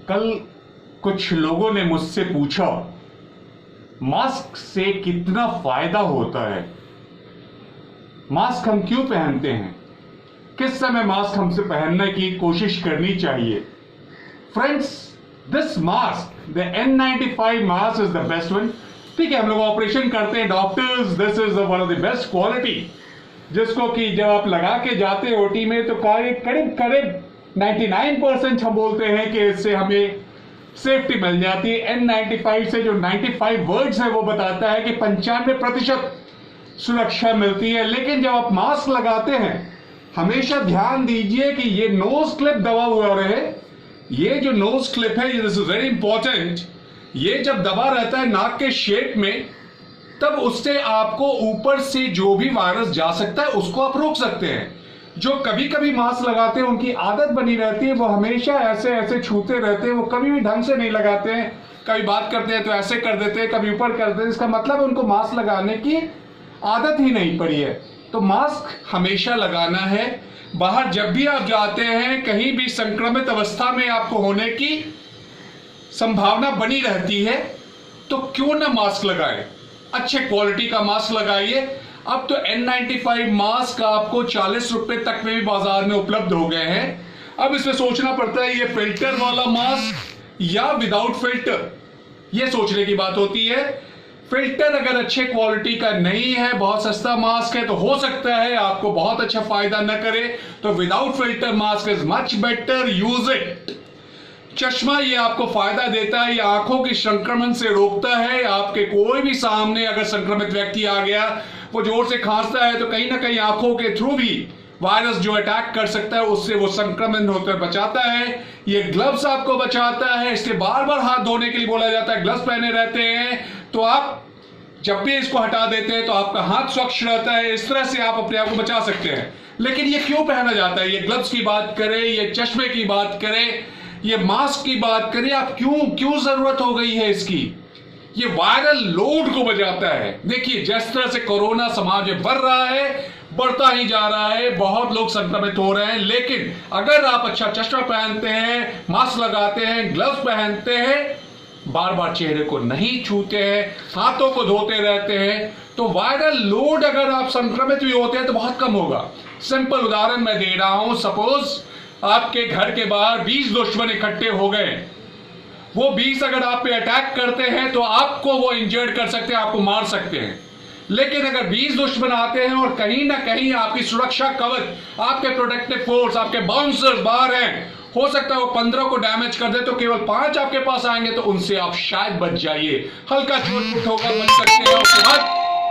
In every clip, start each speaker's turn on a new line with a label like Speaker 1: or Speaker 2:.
Speaker 1: कल कुछ लोगों ने मुझसे पूछा मास्क से कितना फायदा होता है, मास्क हम क्यों पहनते हैं, किस समय मास्क हमसे पहनने की कोशिश करनी चाहिए। Friends, this mask the N95 mask is the best one. ठीक है, हम लोग ऑपरेशन करते हैं, doctors, this is one of the best quality, जिसको कि जब आप लगा के जाते हैं ओटी में तो करीब करीब 99% हम बोलते हैं कि इससे हमें सेफ्टी मिल जाती है। N95 से जो 95 वर्ड्स है वो बताता है कि 95% सुरक्षा मिलती है। लेकिन जब आप मास्क लगाते हैं हमेशा ध्यान दीजिए कि ये नोज क्लिप दबा हुआ रहे। ये जो नोज क्लिप है, दिस इज वेरी इंपॉर्टेंट, ये जब दबा रहता है नाक के शेप में, तब उससे आपको ऊपर से जो भी वायरस जा सकता है उसको आप रोक सकते हैं। जो कभी कभी मास्क लगाते हैं उनकी आदत बनी रहती है, वो हमेशा ऐसे ऐसे छूते रहते हैं, वो कभी भी ढंग से नहीं लगाते हैं, कभी बात करते हैं तो ऐसे कर देते हैं, कभी ऊपर कर देते हैं। इसका मतलब उनको मास्क लगाने की आदत ही नहीं पड़ी है। तो मास्क हमेशा लगाना है। बाहर जब भी आप जाते हैं, कहीं भी संक्रमित अवस्था में आपको होने की संभावना बनी रहती है, तो क्यों ना मास्क लगाएं। अच्छे क्वालिटी का मास्क लगाइए। अब तो N95 मास्क आपको 40 रुपए तक में भी बाजार में उपलब्ध हो गए हैं। अब इसमें सोचना पड़ता है ये फिल्टर वाला मास्क या विदाउट फिल्टर, ये सोचने की बात होती है। फिल्टर अगर अच्छे क्वालिटी का नहीं है, बहुत सस्ता मास्क है, तो हो सकता है आपको बहुत अच्छा फायदा न करे। तो without filter mask is much better, use it. चश्मा ये आपको फायदा देता है, ये आंखों के संक्रमण से रोकता है। आपके कोई भी सामने अगर संक्रमित व्यक्ति आ गया, वो जोर से खांसता है, तो कहीं ना कहीं आंखों के थ्रू भी वायरस जो अटैक कर सकता है, उससे वो संक्रमण होकर बचाता है। ये ग्लव्स आपको बचाता है, इसलिए बार बार हाथ धोने के लिए बोला जाता है, ग्लव्स पहने रहते हैं, तो आप जब भी इसको हटा देते हैं तो आपका हाथ स्वच्छ रहता है। इस तरह से आप अपने आप को बचा सकते हैं। लेकिन ये क्यों पहना जाता है? ये ग्लव्स की बात करें, ये चश्मे की बात करें, ये मास्क की बात करें, आप क्यों जरूरत हो गई है इसकी? ये वायरल लोड को बचाता है। देखिए, जिस तरह से कोरोना समाज में बढ़ रहा है, बढ़ता ही जा रहा है, बहुत लोग संक्रमित हो रहे हैं। लेकिन अगर आप अच्छा चश्मा पहनते हैं, मास्क लगाते हैं, ग्लव्स पहनते हैं, बार बार चेहरे को नहीं छूते हैं, हाथों को धोते रहते हैं, तो वायरल लोड अगर आप संक्रमित भी होते हैं तो बहुत कम होगा। सिंपल उदाहरण मैं दे रहा हूं। सपोज आपके घर के बाहर 20 दुश्मन इकट्ठे हो गए, वो 20 अगर आप पे अटैक करते हैं तो आपको वो इंजर्ड कर सकते हैं, आपको मार सकते हैं। लेकिन अगर 20 दुश्मन आते हैं और कहीं ना कहीं आपकी सुरक्षा कवच, आपके प्रोटेक्टिव फोर्स, आपके बाउंसर्स बाहर हैं, हो सकता है वो 15 को डैमेज कर दे, तो केवल 5 आपके पास आएंगे, तो उनसे आप शायद बच जाइए। हल्का चोट होगा, बच सकते हैं, उसके बाद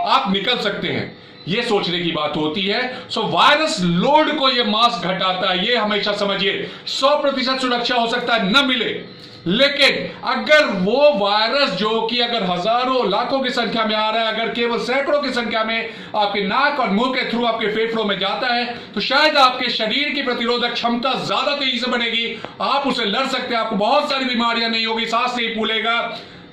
Speaker 1: आप निकल सकते हैं। ये सोचने की बात होती है। सो वायरस लोड को ये मास्क घटाता है, ये हमेशा समझिए। 100% सुरक्षा हो सकता है न मिले, लेकिन अगर वो वायरस जो कि अगर हजारों लाखों की संख्या में आ रहा है, अगर केवल सैकड़ों की संख्या में आपके नाक और मुंह के थ्रू आपके फेफड़ों में जाता है, तो शायद आपके शरीर की प्रतिरोधक क्षमता ज्यादा तेजी से बनेगी, आप उसे लड़ सकते हैं, आपको बहुत सारी बीमारियां नहीं होगी, सांस नहीं फूलेगा,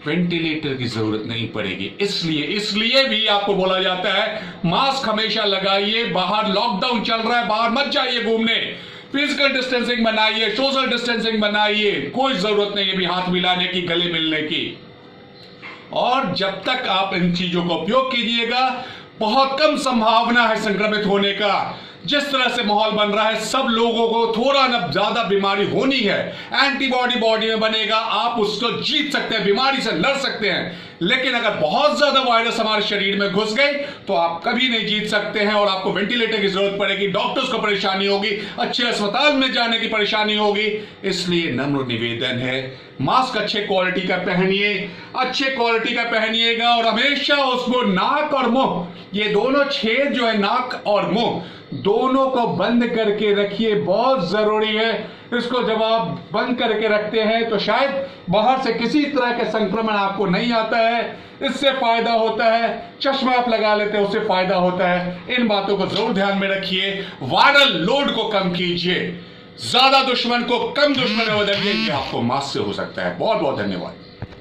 Speaker 1: वेंटिलेटर की जरूरत नहीं पड़ेगी। इसलिए भी आपको बोला जाता है मास्क हमेशा लगाइए। बाहर लॉकडाउन चल रहा है, बाहर मत जाइए घूमने, फिजिकल डिस्टेंसिंग बनाइए, सोशल डिस्टेंसिंग बनाइए, कोई जरूरत नहीं है भी हाथ मिलाने की, गले मिलने की। और जब तक आप इन चीजों का उपयोग कीजिएगा, बहुत कम संभावना है संक्रमित होने का। जिस तरह से माहौल बन रहा है, सब लोगों को थोड़ा ना ज्यादा बीमारी होनी है, एंटीबॉडी बॉडी में बनेगा, आप उसको जीत सकते हैं, बीमारी से लड़ सकते हैं। लेकिन अगर बहुत ज्यादा वायरस हमारे शरीर में घुस गए तो आप कभी नहीं जीत सकते हैं, और आपको वेंटिलेटर की जरूरत पड़ेगी, डॉक्टर्स को परेशानी होगी, अच्छे अस्पताल में जाने की परेशानी होगी। इसलिए नम्र निवेदन है, मास्क अच्छे क्वालिटी का पहनिए, अच्छे क्वालिटी का पहनिएगा, और हमेशा उसको नाक और मुंह, ये दोनों छेद जो है नाक और मुंह, दोनों को बंद करके रखिए, बहुत जरूरी है। इसको जब आप बंद करके रखते हैं तो शायद बाहर से किसी तरह के संक्रमण आपको नहीं आता है, इससे फायदा होता है। चश्मा आप लगा लेते हैं, उससे फायदा होता है। इन बातों को जरूर ध्यान में रखिए। वायरल लोड को कम कीजिए, ज्यादा दुश्मन को कम दुश्मन में बदलिए, ये आपको मास्क से हो सकता है। बहुत बहुत धन्यवाद।